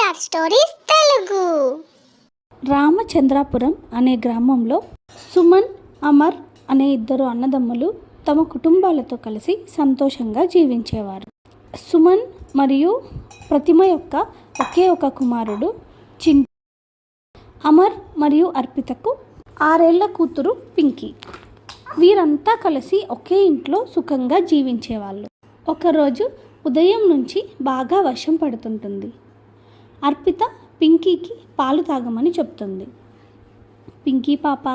NTR stories Telugu. Ramachandrapuram అనే గ్రామంలో సుమన్, అమర్ అనే ఇద్దరు అన్నదమ్ములు తమ కుటుంబాలతో కలిసి సంతోషంగా జీవించేవారు. సుమన్ మరియు ప్రతిమ యొక్క ఒకే ఒక కుమారుడు చింటూ. అమర్ మరియు అర్పితకు 6 ఏళ్ల కూతురు పింకీ. వీరంతా కలిసి ఒకే ఇంట్లో సుఖంగా జీవించేవాళ్ళు. ఒకరోజు ఉదయం నుంచి బాగా వర్షం పడుతుంటుంది. అర్పిత పింకీకి పాలు తాగమని చెప్తుంది. పింకీ పాప,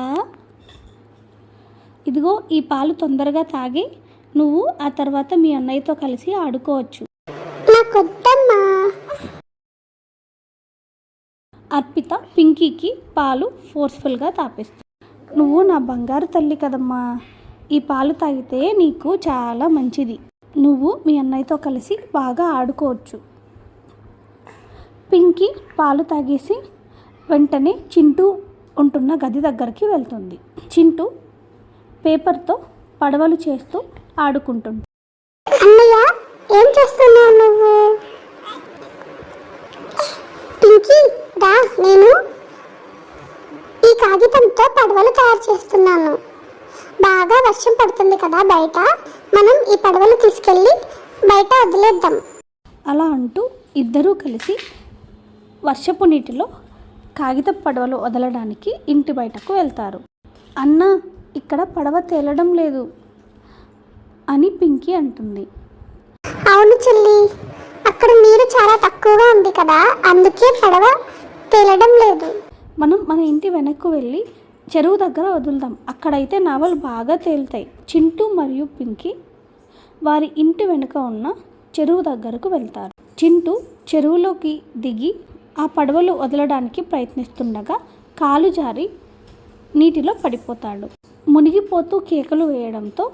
ఇదిగో ఈ పాలు తొందరగా తాగి నువ్వు ఆ తర్వాత మీ అన్నయ్యతో కలిసి ఆడుకోవచ్చు. అర్పిత పింకీకి పాలు ఫోర్స్ఫుల్గా తాపిస్తుంది. నువ్వు నా బంగారు తల్లి కదమ్మా, ఈ పాలు తాగితే నీకు చాలా మంచిది. నువ్వు మీ అన్నయ్యతో కలిసి బాగా ఆడుకోవచ్చు. పింకీ పాలు తాగేసి వెంటనే చింటూ ఉంటున్న గది దగ్గరికి వెళ్తుంది. చింటూ పేపర్తో పడవలు చేస్తూ ఆడుకుంటుంది. అన్నయ్య, ఏం చేస్తున్నావు నువ్వు? పింకీ రా, నేను ఈ కాగితంతో పడవలు తయారు చేస్తున్నాను. బాగా వర్షం పడుతుంది కదా బయట, మనం ఈ పడవలు తీసుకెళ్ళి బయట వదిలేద్దాం. అలా అంటూ ఇద్దరూ కలిసి వర్షపు నీటిలో కాగిత పడవలు వదలడానికి ఇంటి బయటకు వెళ్తారు. అన్న, ఇక్కడ పడవ తేలడం లేదు అని పింకీ అంటుంది. అవును చెల్లి, అక్కడ నీరు చాలా తక్కువగా ఉంది కదా, అందుకే పడవ తేలడం లేదు. మనం మన ఇంటి వెనక్కు వెళ్ళి చెరువు దగ్గర వదులుదాం, అక్కడైతే నావలు బాగా తేలుతాయి. చింటూ మరియు పింకీ వారి ఇంటి వెనుక ఉన్న చెరువు దగ్గరకు వెళ్తారు. చింటూ చెరువులోకి దిగి ఆ పడవలు వదలడానికి ప్రయత్నిస్తుండగా కాలు జారి నీటిలో పడిపోతాడు. మునిగిపోతూ కేకలు వేయడంతో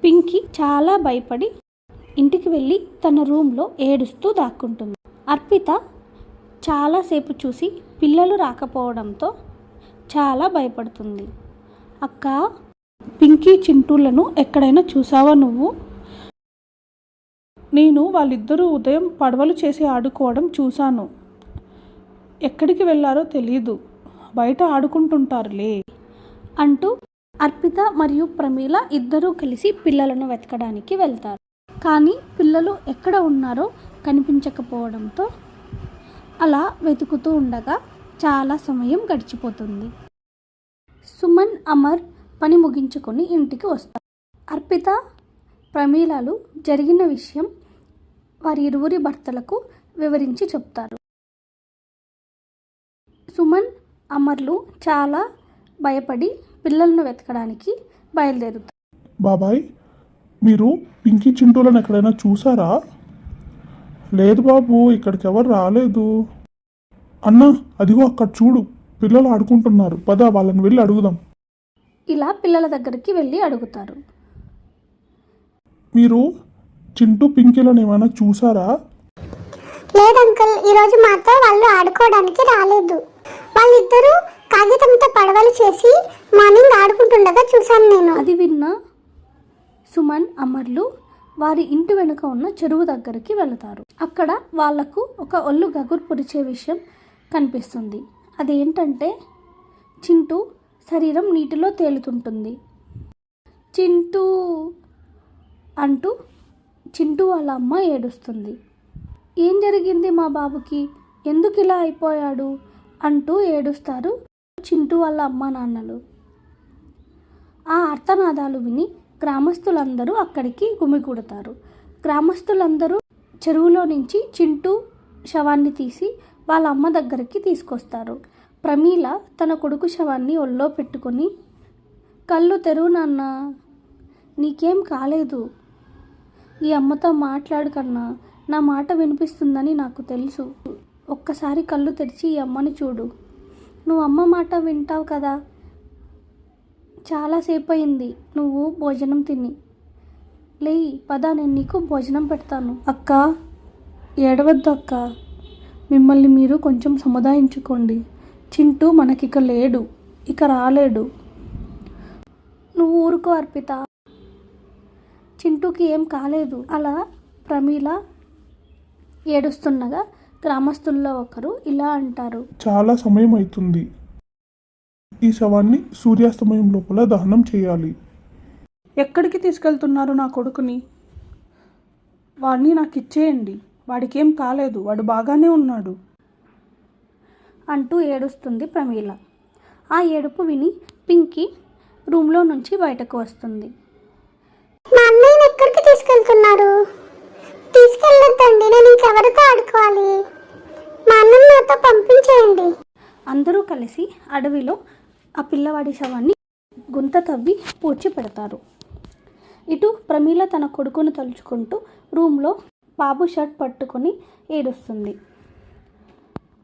పింకీ చాలా భయపడి ఇంటికి వెళ్ళి తన రూమ్లో ఏడుస్తూ దాక్కుంటుంది. అర్పిత చాలాసేపు చూసి పిల్లలు రాకపోవడంతో చాలా భయపడుతుంది. అక్క, పింకీ చింటూలను ఎక్కడైనా చూసావా నువ్వు? నేను వాళ్ళిద్దరూ ఉదయం పడవలు చేసి ఆడుకోవడం చూశాను. ఎక్కడికి వెళ్ళారో తెలీదు, బయట ఆడుకుంటుంటారులే అంటూ అర్పిత మరియు ప్రమీల ఇద్దరూ కలిసి పిల్లలను వెతకడానికి వెళ్తారు. కానీ పిల్లలు ఎక్కడ ఉన్నారో కనిపించకపోవడంతో అలా వెతుకుతూ ఉండగా చాలా సమయం గడిచిపోతుంది. సుమన్, అమర్ పని ముగించుకొని ఇంటికి వస్తారు. అర్పిత, ప్రమీలలు జరిగిన విషయం వారి ఇరువురి భర్తలకు వివరించి చెప్తారు. సుమన్, అమర్లు చాలా భయపడి పిల్లలను వెతకడానికి బయలుదేరుతారు. బాబాయ్, మీరు పింకీ చింటూలను ఎక్కడైనా చూసారా? లేదు బాబు, ఇక్కడికి ఎవరు రాలేదు. అన్న, అదిగో అక్కడ చూడు, పిల్లలు ఆడుకుంటున్నారు, పద వాళ్ళని వెళ్ళి అడుగుదాం. ఇలా పిల్లల దగ్గరికి వెళ్ళి అడుగుతారు. మీరు చింటూ పింకీలను ఏమైనా చూసారా? లేదు అంకుల్, ఈరోజు మాతో వాళ్ళు ఆడుకోవడానికి రాలేదు. వాళ్ళిద్దరూ కాగితంతో పడవలు చేసి మార్నింగ్ ఆడుకుంటుండగా చూశాను నేను. అది విన్న సుమన్, అమర్లు వారి ఇంటి వెనుక ఉన్న చెరువు దగ్గరికి వెళతారు. అక్కడ వాళ్లకు ఒక ఒళ్ళు గగురు పొడిచే విషయం కనిపిస్తుంది. అదేంటంటే చింటూ శరీరం నీటిలో తేలుతుంటుంది. చింటూ అంటూ చింటూ వాళ్ళ అమ్మ ఏడుస్తుంది. ఏం జరిగింది మా బాబుకి, ఎందుకు ఇలా అయిపోయాడు అంటూ ఏడుస్తారు చింటూ వాళ్ళ అమ్మ నాన్నలు. ఆ ఆర్తనాదాలు విని గ్రామస్తులందరూ అక్కడికి గుమిగూడతారు. గ్రామస్తులందరూ చెరువులో నుంచి చింటూ శవాన్ని తీసి వాళ్ళ అమ్మ దగ్గరికి తీసుకొస్తారు. ప్రమీల తన కొడుకు శవాన్ని ఒళ్ళో పెట్టుకొని, కళ్ళు తెరువు నాన్న, నీకేం కాలేదు, ఈ అమ్మతో మాట్లాడు కన్నా, నా మాట వినిపిస్తుందని నాకు తెలుసు, ఒక్కసారి కళ్ళు తెరిచి ఈ అమ్మని చూడు, నువ్వు అమ్మ మాట వింటావు కదా, చాలాసేపు అయింది నువ్వు భోజనం తిని, లేయి పద, నేను నీకు భోజనం పెడతాను. అక్క, ఏడవద్దు అక్క, మిమ్మల్ని మీరు కొంచెం సముదాయించుకోండి, చింటూ మనకిక లేడు, ఇక రాలేడు. నువ్వు ఊరుకో అర్పిత, చింటూకి ఏం కాలేదు. అలా ప్రమీల ఏడుస్తుండగా గ్రామస్తుల్లో ఒకరు ఇలా అంటారు. చాలా సమయం అవుతుంది. ఈ శవాన్ని సూర్యాస్తమయం లోపల దహనం చేయాలి. ఎక్కడికి తీసుకెళ్తున్నారు నా కొడుకుని? వాడిని నాకు ఇచ్చేయండి. వాడికేం కాలేదు, వాడు బాగానే ఉన్నాడు అంటూ ఏడుస్తుంది ప్రమీల. ఆ ఏడుపు విని పింకీ రూమ్లో నుంచి బయటకు వస్తుంది. మా అన్నయ్యని ఎక్కడికి తీసుకెళ్తున్నారు? తీసుకెళ్ళొద్దండి, నేను ఇంకెవరితో ఆడుకోవాలి. మా అన్నని నాతో పంపించేయండి. అందరూ కలిసి అడవిలో ఆ పిల్లవాడి శవాన్ని గుంత తవ్వి పూడ్చి పెడతారు. ఇటు ప్రమీల తన కొడుకును తలుచుకుంటూ రూమ్లో బాబు షర్ట్ పట్టుకొని ఏడుస్తుంది.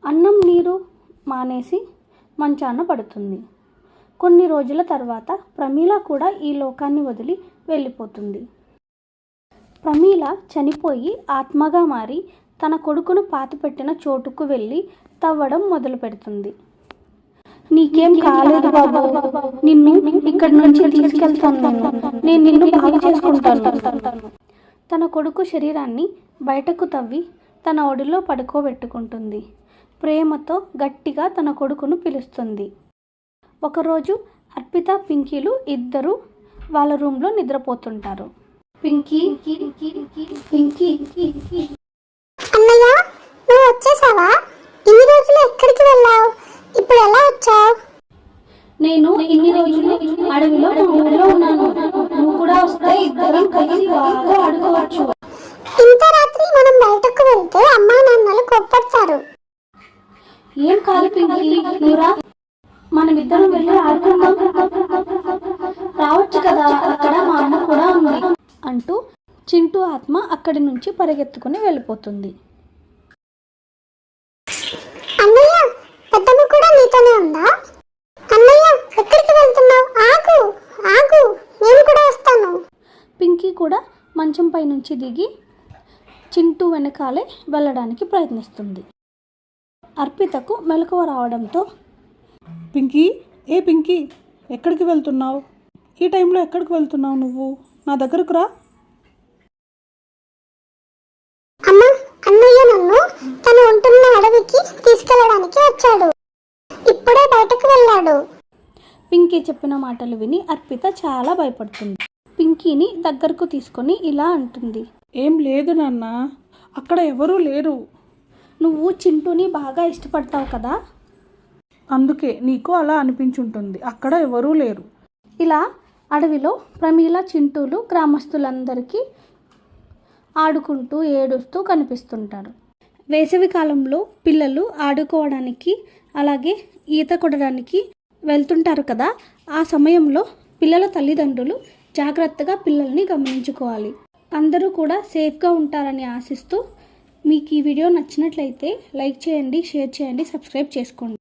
అన్నం నీరు మానేసి మంచాన పడుతుంది. కొన్ని రోజుల తర్వాత ప్రమీల కూడా ఈ లోకాన్ని వదిలి వెళ్ళిపోతుంది. ప్రమీల చనిపోయి ఆత్మగా మారి తన కొడుకును పాతిపెట్టిన చోటుకు వెళ్ళి తవ్వడం మొదలు పెడుతుంది. నీకేం కాలేదు బాబు, నిన్ను ఇక్కడి నుంచి తీసుకెళ్తాను, నేను నిన్ను బాగు చేసుకుంటాను. తన కొడుకు శరీరాన్ని బయటకు తవ్వి తన ఒడిలో పడుకోబెట్టుకుంటుంది. ప్రేమతో గట్టిగా తన కొడుకును పిలుస్తుంది. ఒకరోజు అర్పిత పింకీలు ఇద్దరు వాళ్ళ రూమ్లో నిద్రపోతుంటారు. పింకీ పింకీ అన్నయ్య, నువ్వు వచ్చేసావా? ఇన్ని రోజులు ఎక్కడికి వెళ్ళావు? ఇప్పుడు ఎలా వచ్చావు? నేను ఇన్ని రోజులు అడవిలో మా ఊళ్ళో ఉన్నాను. నువ్వు కూడా వస్తే ఇద్దరం కలిసి బాగా ఆడుకోవచ్చు. ఇంత రాత్రి మనం బయటకు వెళ్తే అమ్మా నాన్నలు కోప్పడతారు. ఏం కాదు పింకీ, నువ్వురా, మనమిద్దరం వెళ్ళి ఆడుకుందాం. రావచ్చు కదా, అక్కడ మా అమ్మ కూడా ఉంది అంటూ చింటూ ఆత్మ అక్కడి నుంచి పరిగెత్తుకుని వెళ్ళిపోతుంది. అన్నయ్య, పెద్దమ్మ కూడా నీతోనే ఉందా? అన్నయ్య, ఎక్కడికి వెళ్తున్నావు? ఆగు ఆగు, నేను కూడా వస్తాను. పింకీ కూడా మంచంపై నుంచి దిగి చింటూ వెనకాలే వెళ్ళడానికి ప్రయత్నిస్తుంది. అర్పితకు మెలకువ రావడంతో, పింకీ, ఏ పింకీ, ఎక్కడికి వెళ్తున్నావు? ఈ టైంలో ఎక్కడికి వెళ్తున్నావు నువ్వు? నా దగ్గరకు రా. అమ్మా, అన్నయ్య నన్ను తను ఉంటున్న అడవికి తీసుకెళ్ళడానికి వచ్చాడు. ఇప్పుడే బయటకు వెళ్ళాడు. పింకీ చెప్పిన మాటలు విని అర్పిత చాలా భయపడుతుంది. పింకీని దగ్గరకు తీసుకొని ఇలా అంటుంది. ఏం లేదు నాన్న, అక్కడ ఎవరూ లేరు. నువ్వు చింటూని బాగా ఇష్టపడతావు కదా, అందుకే నీకు అలా అనిపించుంటుంది. అక్కడ ఎవరూ లేరు. ఇలా అడవిలో ప్రమీల చింటూలు గ్రామస్తులందరికీ ఆడుకుంటూ ఏడుస్తూ కనిపిస్తుంటారు. వేసవి కాలంలో పిల్లలు ఆడుకోవడానికి అలాగే ఈత కొట్టడానికి వెళ్తుంటారు కదా, ఆ సమయంలో పిల్లల తల్లిదండ్రులు జాగ్రత్తగా పిల్లల్ని గమనించుకోవాలి. అందరూ కూడా సేఫ్గా ఉంటారని ఆశిస్తూ మీకు ఈ వీడియో నచ్చినట్లయితే లైక్ చేయండి, షేర్ చేయండి, సబ్స్క్రైబ్ చేసుకోండి.